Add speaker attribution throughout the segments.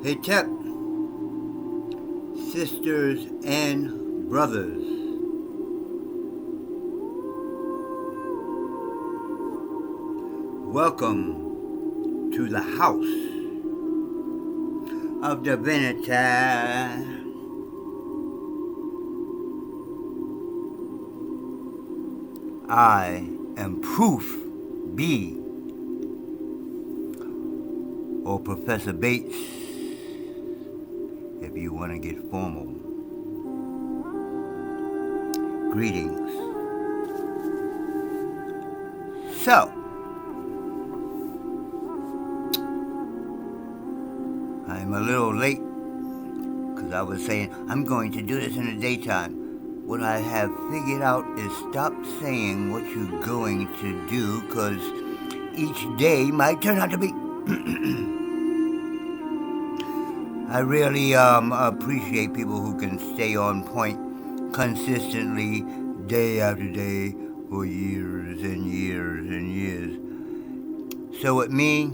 Speaker 1: Hey Tep, sisters and brothers, welcome to the House of Divinity. I am Proof B, or Professor Bates, if you want to get formal. Greetings. So, I'm a little late because I was saying I'm going to do this in the daytime. What I have figured out is stop saying what you're going to do because each day might turn out to be. I really appreciate people who can stay on point consistently day after day for years and years and years. So with me,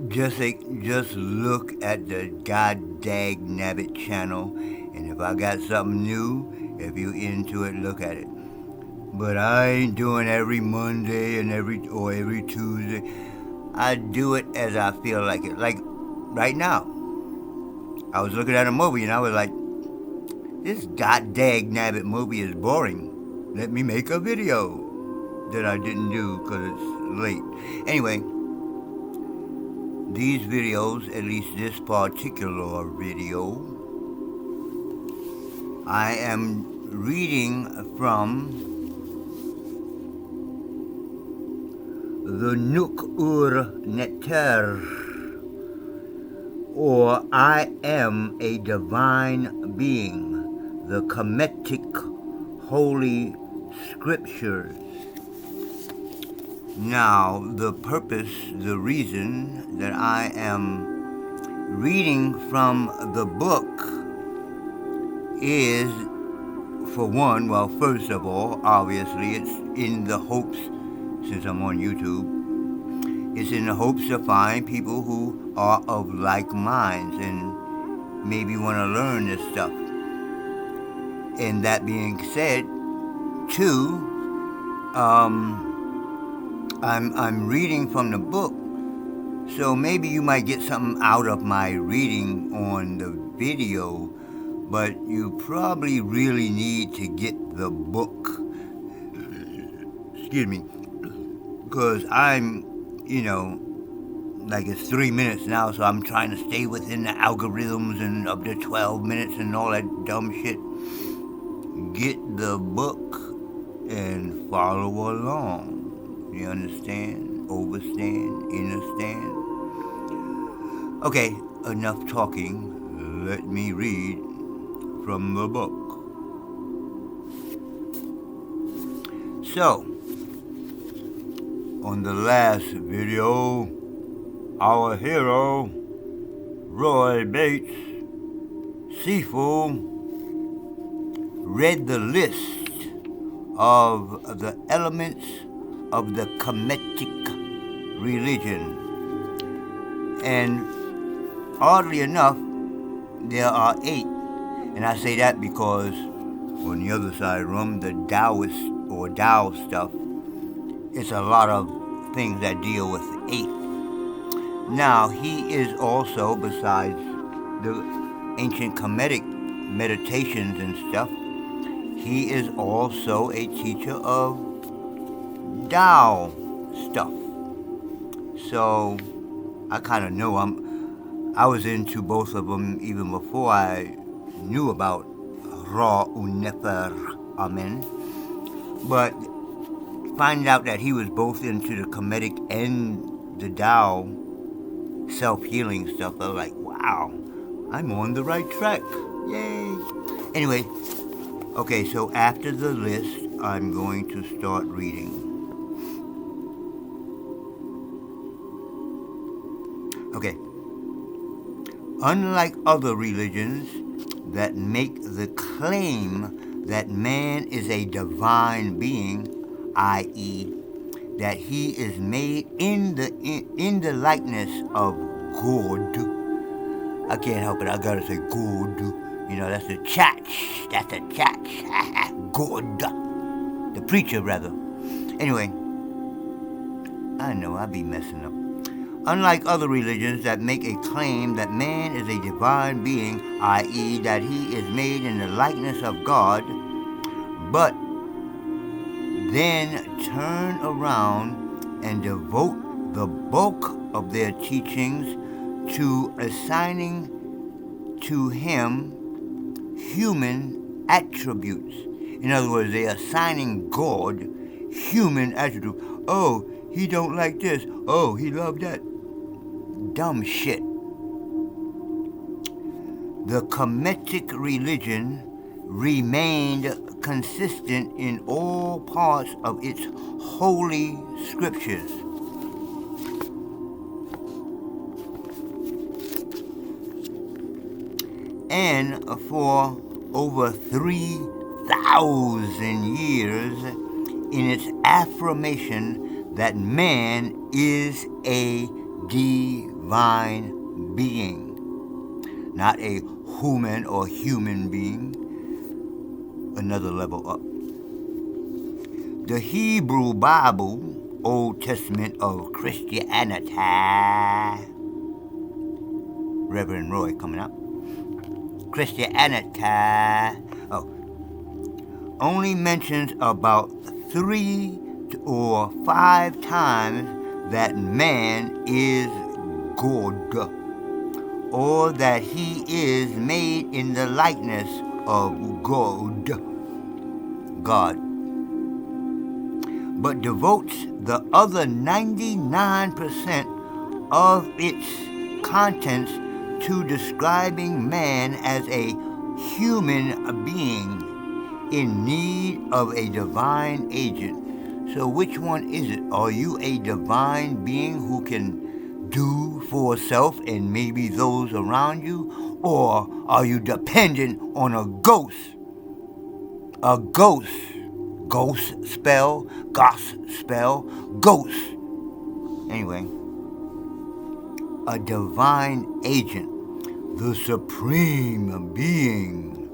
Speaker 1: just look at the god dag nabbit channel, and if I got something new, if you into it, look at it. But I ain't doing every Monday and every Tuesday. I do it as I feel like it. Like right now, I was looking at a movie and I was like, this god dag nabbit movie is boring. Let me make a video that I didn't do because it's late. Anyway, these videos, at least this particular video, I am reading from the Nuk-Ur Neter, or I Am a Divine Being, the Kemetic Holy Scriptures. Now, the purpose, the reason that I am reading from the book is, for one, well, first of all, obviously, it's in the hopes, since I'm on YouTube, it's in the hopes to find people who are of like minds and maybe want to learn this stuff. And that being said, two, I'm reading from the book, so maybe you might get something out of my reading on the video, but you probably really need to get the book. Excuse me, because I'm, like it's 3 minutes now, so I'm trying to stay within the algorithms and up to 12 minutes and all that dumb shit. Get the book and follow along. You understand? Overstand? Understand? Okay, enough talking. Let me read from the book. So, on the last video, our hero, Roy Bates, Sifu, read the list of the elements of the Kemetic religion. And oddly enough, there are 8. And I say that because on the other side of the room, the Taoist or Tao stuff, it's a lot of things that deal with 8. Now, he is also, besides the ancient Kemetic meditations and stuff, he is also a teacher of Tao stuff. So I kind of know I was into both of them even before I knew about Ra Unefer Amen. But finding out that he was both into the Kemetic and the Tao self-healing stuff, I was like, wow, I'm on the right track. Yay. Anyway, okay, so after the list, I'm going to start reading. Okay. Unlike other religions that make the claim that man is a divine being, i.e., that he is made in the likeness of God. I can't help it. I gotta say God. You know, that's a church. That's a church. God. The preacher, rather. Anyway, I know I be messing up. Unlike other religions that make a claim that man is a divine being, i.e., that he is made in the likeness of God, but then turn around and devote the bulk of their teachings to assigning to him human attributes. In other words, they're assigning God human attributes. Oh, he don't like this. Oh, he loved that. Dumb shit. The Kemetic religion remained consistent in all parts of its holy scriptures. And for over 3,000 years in its affirmation that man is a divine being, not a human or human being, another level up. The Hebrew Bible, Old Testament of Christianity, Reverend Roy coming up, Christianity, only mentions about 3 or 5 times that man is God, or that he is made in the likeness of God, but devotes the other 99% of its contents to describing man as a human being in need of a divine agent. So which one is it? Are you a divine being who can do for self and maybe those around you? Or are you dependent on a ghost? A ghost. Ghost spell, ghost spell, ghost. Anyway, a divine agent, the supreme being,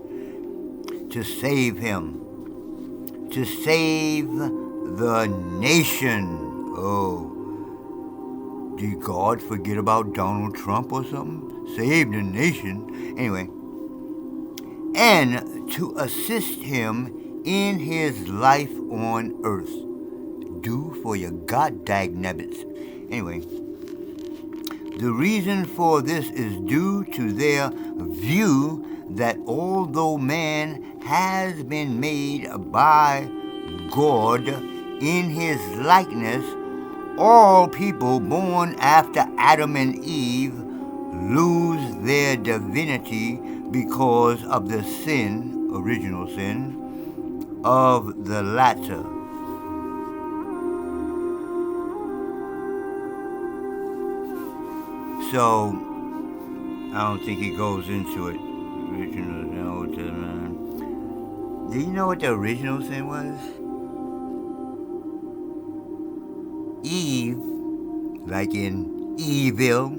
Speaker 1: to save him, to save the nation. Oh, did God forget about Donald Trump or something? Save the nation. Anyway, and to assist him in his life on earth. Do for your god-dag nubbits. Anyway, the reason for this is due to their view that although man has been made by God in his likeness, all people born after Adam and Eve lose their divinity because of the sin, original sin, of the latter. So, I don't think he goes into it. Original sin. Do you know what the original sin was? Eve, like in evil.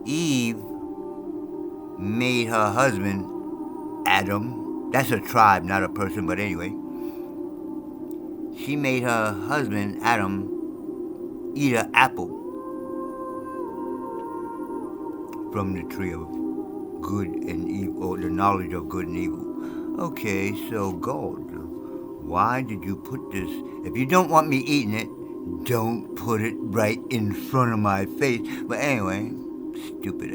Speaker 1: Eve made her husband Adam. That's a tribe, not a person, but anyway. She made her husband Adam eat an apple from the tree of good and evil, or the knowledge of good and evil. Okay, so God, why did you put this? If you don't want me eating it, don't put it right in front of my face. But anyway, stupid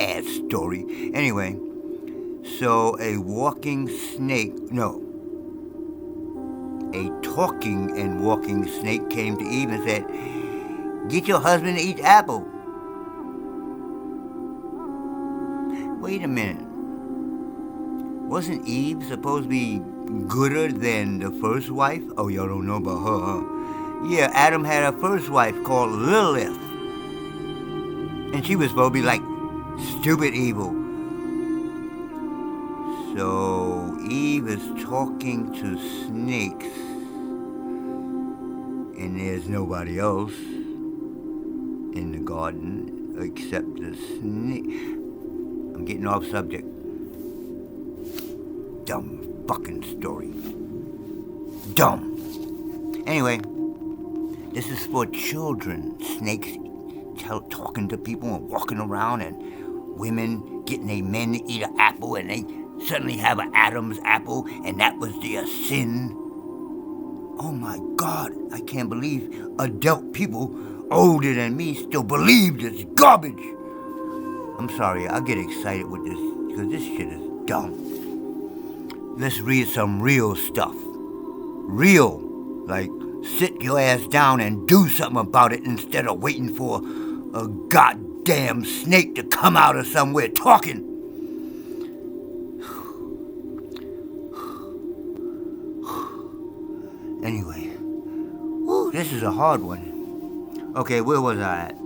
Speaker 1: ass story. Anyway, so a talking and walking snake came to Eve and said, get your husband to eat the apple. Wait a minute. Wasn't Eve supposed to be gooder than the first wife? Oh, y'all don't know about her, huh? Yeah, Adam had a first wife called Lilith. And she was supposed to be like stupid evil. So Eve is talking to snakes, and there's nobody else in the garden except the snake. I'm getting off subject. Dumb fucking story. Dumb. Anyway, this is for children. Snakes talking to people and walking around, and women getting their men to eat an apple, and they suddenly have an Adam's apple, and that was their sin. Oh my God, I can't believe adult people older than me still believe this garbage. I'm sorry, I get excited with this because this shit is dumb. Let's read some real stuff. Real, like sit your ass down and do something about it instead of waiting for a goddamn snake to come out of somewhere talking. Anyway, this is a hard one. Okay, where was I at?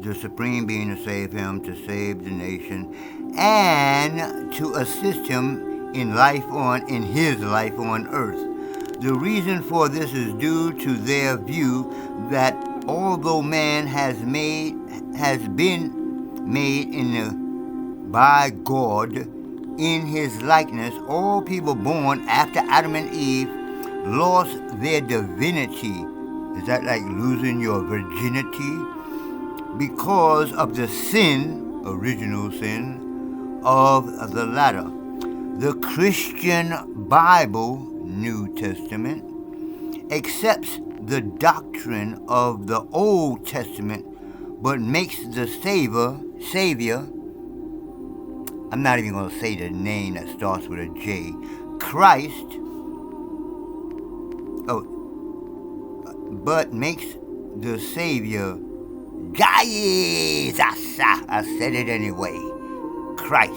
Speaker 1: The supreme being to save him, to save the nation, and to assist him in his life on earth. The reason for this is due to their view that although man has been made by God in his likeness, all people born after Adam and Eve lost their divinity. Is that like losing your virginity? Because of the sin, original sin, of the latter. The Christian Bible, New Testament, accepts the doctrine of the Old Testament, but makes the Savior, I'm not even going to say the name that starts with a J, Christ, but makes the Savior, I said it anyway, Christ.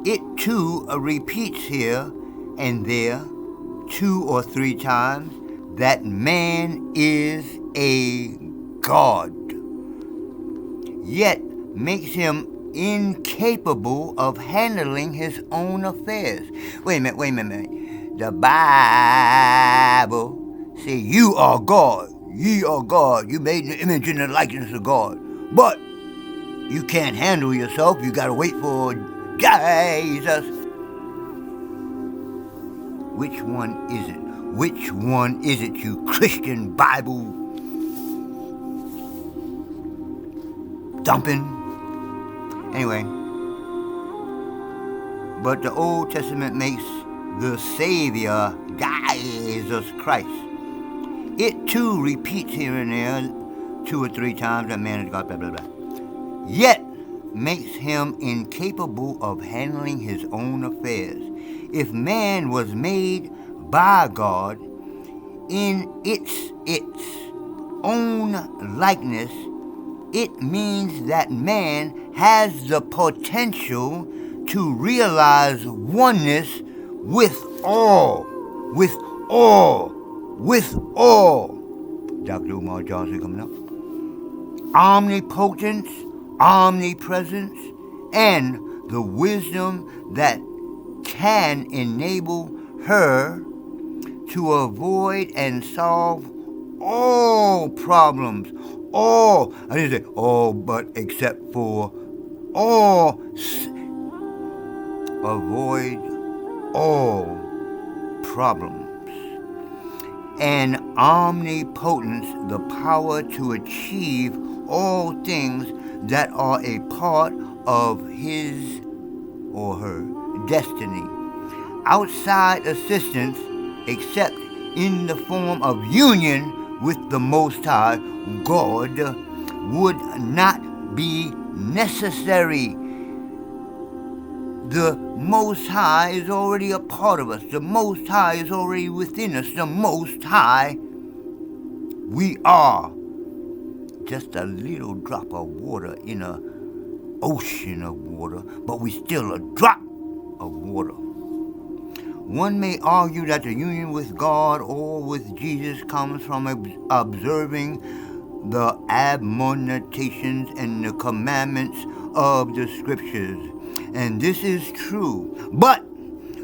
Speaker 1: It too repeats here and there 2 or 3 times that man is a God, yet makes him incapable of handling his own affairs. Wait a minute. The Bible says you are God. Ye are God. You made in the image and the likeness of God. But you can't handle yourself. You gotta wait for Jesus. Which one is it? Which one is it, you Christian Bible dumping? Anyway, but the Old Testament makes the Savior Jesus Christ. It too repeats here and there 2 or 3 times that man is God, blah, blah, blah. Yet makes him incapable of handling his own affairs. If man was made by God in its own likeness, it means that man has the potential to realize oneness with all. Dr. Umar Johnson coming up. Omnipotence, omnipresence, and the wisdom that can enable her to avoid and solve all problems. All, I didn't say all, but except for all, avoid all problems. And omnipotence, the power to achieve all things that are a part of his or her destiny. Outside assistance, except in the form of union with the Most High, God, would not be necessary. The Most High is already a part of us. The Most High is already within us. The Most High, we are just a little drop of water in an ocean of water, but we still a drop of water. One may argue that the union with God or with Jesus comes from observing the admonitions and the commandments of the scriptures. And this is true. But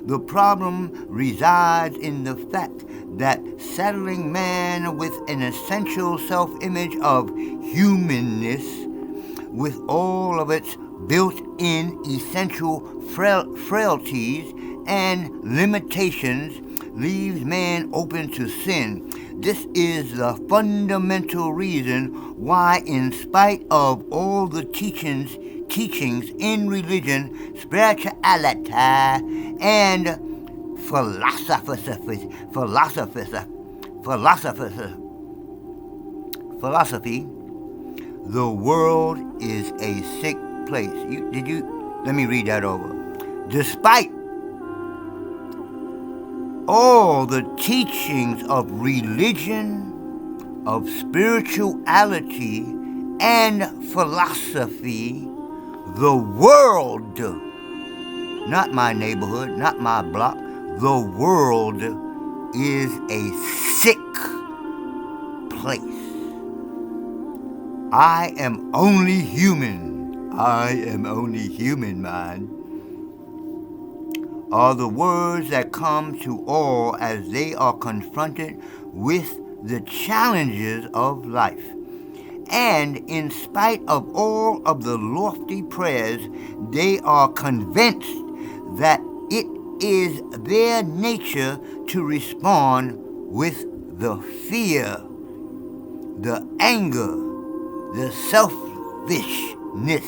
Speaker 1: the problem resides in the fact that saddling man with an essential self-image of humanness, with all of its built-in essential frailties and limitations, leaves man open to sin. This is the fundamental reason why, in spite of all the teachings in religion, spirituality, and philosophy, the world is a sick place. Let me read that over. Despite all the teachings of religion, of spirituality, and philosophy, the world, not my neighborhood, not my block, the world is a sick place. I am only human. I am only human, man. Are the words that come to all as they are confronted with the challenges of life. And in spite of all of the lofty prayers, they are convinced that it is their nature to respond with the fear, the anger, the selfishness,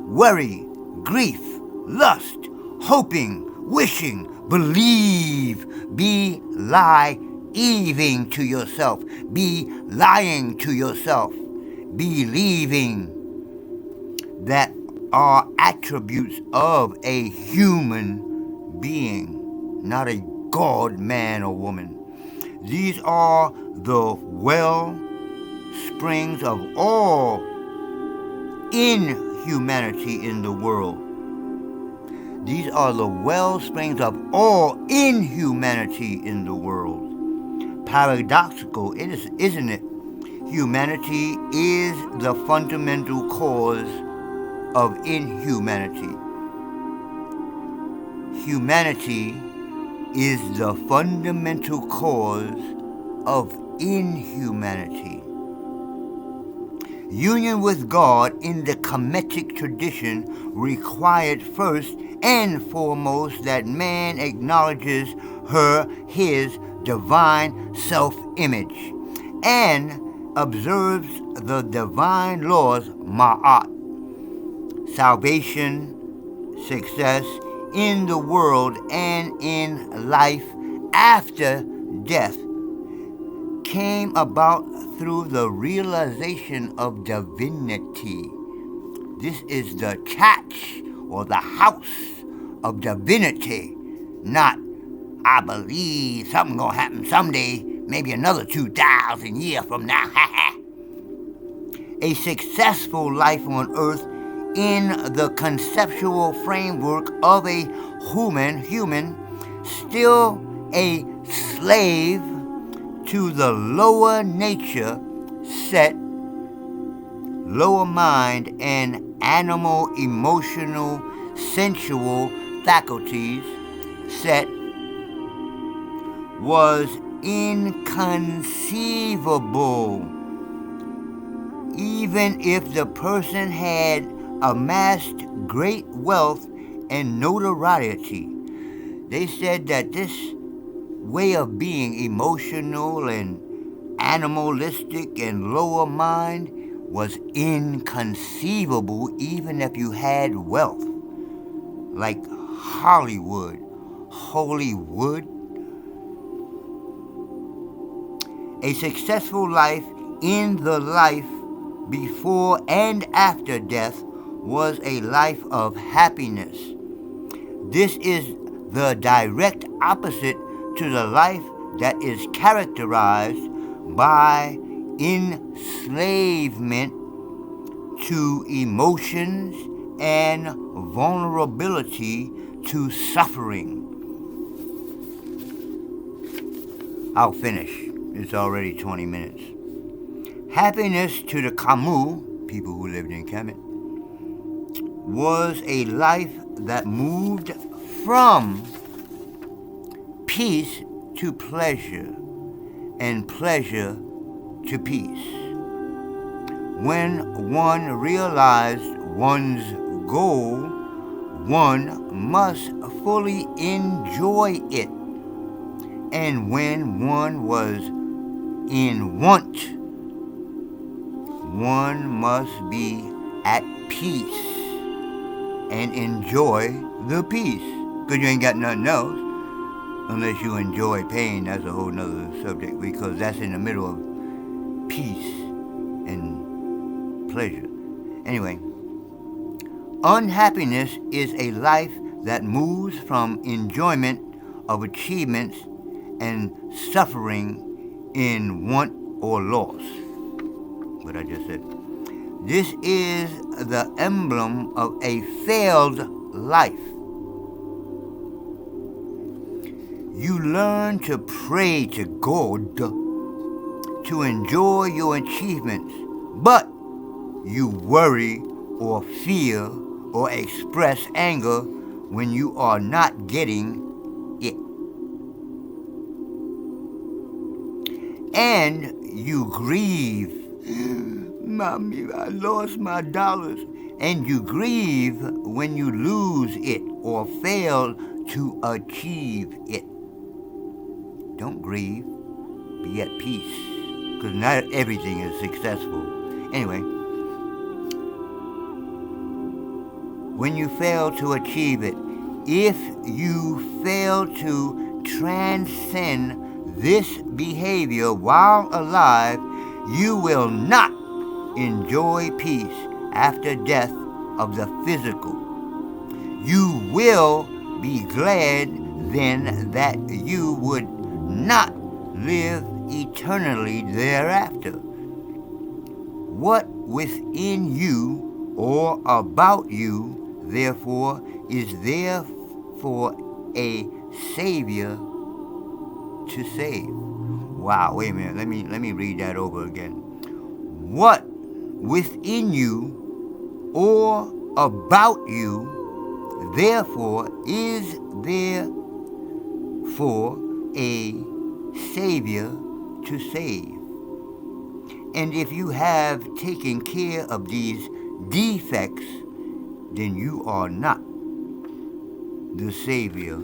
Speaker 1: worry, grief, lust, hoping, wishing, believe, be lying to yourself, be lying to yourself, believing, that are attributes of a human being, not a God, man, or woman. These are the well springs of all inhumanity in the world. These are the well springs of all inhumanity in the world. Paradoxical, isn't it? Humanity is the fundamental cause of inhumanity. Humanity is the fundamental cause of inhumanity. Union with God in the Kemetic tradition required first and foremost that man acknowledges his divine self-image and observes the divine laws, ma'at, salvation, success in the world and in life after death, came about through the realization of divinity. This is the church or the house of divinity, not I believe something gonna happen someday, maybe another 2,000 years from now. A successful life on earth in the conceptual framework of a human, still a slave to the lower nature set, lower mind, and animal, emotional, sensual faculties set, was inconceivable. Even if the person had amassed great wealth and notoriety. They said that this way of being emotional and animalistic and lower mind was inconceivable even if you had wealth. Like Hollywood. A successful life in the life before and after death was a life of happiness. This is the direct opposite to the life that is characterized by enslavement to emotions and vulnerability to suffering. I'll finish. It's already 20 minutes. Happiness to the Kamu, people who lived in Kemet, was a life that moved from peace to pleasure and pleasure to peace. When one realized one's goal, one must fully enjoy it. And when one was in want, one must be at peace and enjoy the peace. Because you ain't got nothing else unless you enjoy pain. That's a whole nother subject, because that's in the middle of peace and pleasure. Anyway, unhappiness is a life that moves from enjoyment of achievements and suffering in want or loss. What I just said. This is the emblem of a failed life. You learn to pray to God to enjoy your achievements, but you worry or fear or express anger when you are not getting it. And you grieve. Mommy, I lost my dollars. And you grieve when you lose it or fail to achieve it. Don't grieve. Be at peace. Because not everything is successful. Anyway, when you fail to achieve it, if you fail to transcend this behavior while alive, you will not enjoy peace after death of the physical. You will be glad then that you would not live eternally thereafter. What within you or about you, therefore, is there for a Savior to save. Wow, wait a minute. Let me read that over again. What within you or about you, therefore, is there for a Savior to save. And if you have taken care of these defects, then you are not the Savior.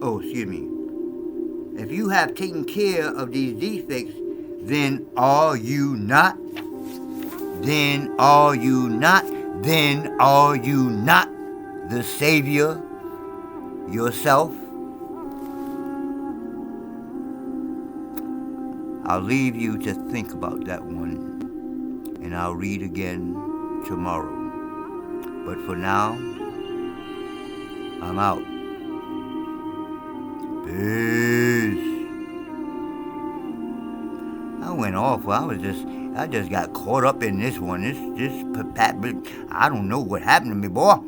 Speaker 1: Oh, excuse me. If you have taken care of these defects, then are you not? Then are you not? Then are you not the Savior yourself? I'll leave you to think about that one, and I'll read again tomorrow. But for now, I'm out. Peace. I went off. I just got caught up in this one. This I don't know what happened to me, boy.